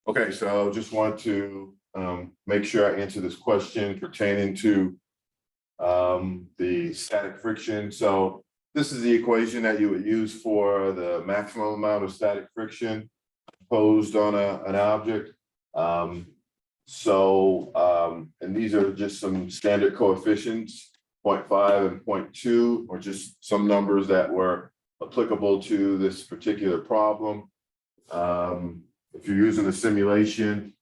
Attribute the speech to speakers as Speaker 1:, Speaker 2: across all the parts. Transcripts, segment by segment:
Speaker 1: Okay, so just want to make sure I answer this question pertaining to the static friction. So this is the equation that you would use for the maximum amount of static friction posed on an object. And these are just some standard coefficients, 0.5 and 0.2, or just some numbers that were applicable to this particular problem. If you're using a simulation,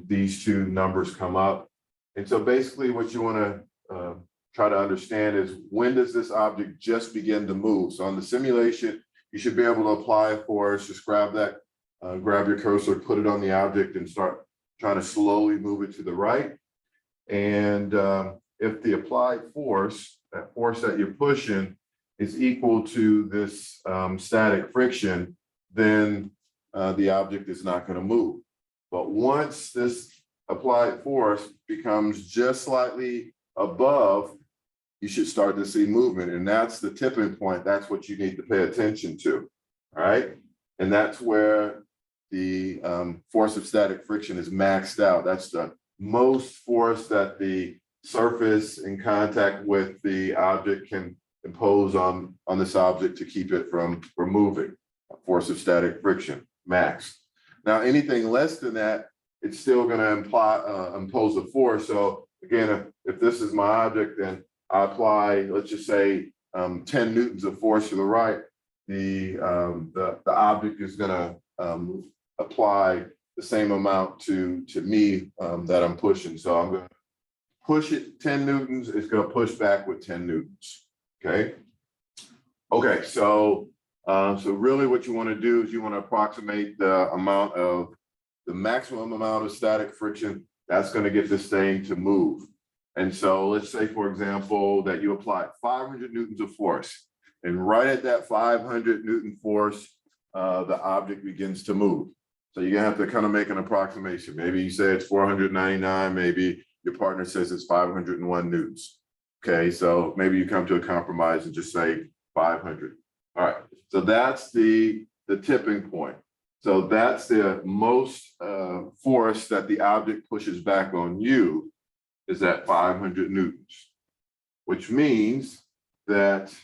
Speaker 1: these two numbers come up. And so basically what you want to try to understand is, when does this object just begin to move? So on the simulation, you should be able to apply a force. Just grab that, grab your cursor, put it on the object and start trying to slowly move it to the right. And if the applied force, that force that you're pushing, is equal to this static friction, then the object is not going to move. But once this applied force becomes just slightly above, you should start to see movement. And that's the tipping point. That's what you need to pay attention to. All right. And that's where the force of static friction is maxed out. That's the most force that the surface in contact with the object can impose on this object to keep it from moving. Force of static friction, max. Now, anything less than that, it's still going to impose a force. So again, if this is my object, then I apply, let's just say 10 newtons of force to the right, the object is going to apply the same amount to me that I'm pushing. So I'm going to push it 10 newtons, it's going to push back with 10 newtons. Okay. Okay, so really what you want to do is you want to approximate the maximum amount of static friction that's going to get this thing to move. And so let's say, for example, that you apply 500 newtons of force, and right at that 500 Newton force, the object begins to move. So you're gonna have to kind of make an approximation. Maybe you say it's 499, maybe your partner says it's 501 newtons. Okay, so maybe you come to a compromise and just say 500. All right, so that's the tipping point. So that's the most force that the object pushes back on you, is at 500 newtons, which means that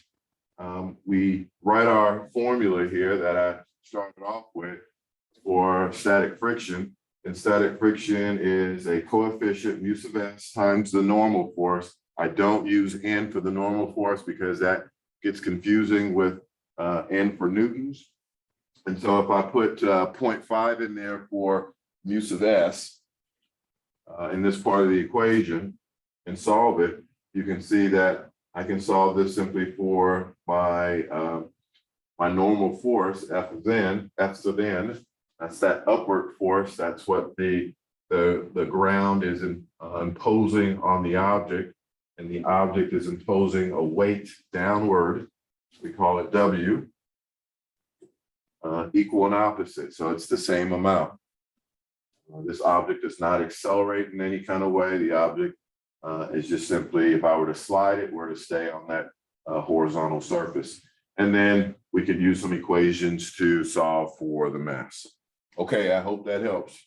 Speaker 1: we write our formula here that I started off with for static friction. And static friction is a coefficient, mu sub s, times the normal force. I don't use N for the normal force because that gets confusing with N for newtons. And so if I put 0.5 in there for mu sub s in this part of the equation and solve it, you can see that I can solve this simply for my normal force, F sub n. That's that upward force. That's what the ground is imposing on the object, and the object is imposing a weight downward. We call it W, equal and opposite. So it's the same amount. This object does not accelerate in any kind of way. The object is just simply, if I were to slide it, were to stay on that horizontal surface. And then we could use some equations to solve for the mass. Okay, I hope that helps.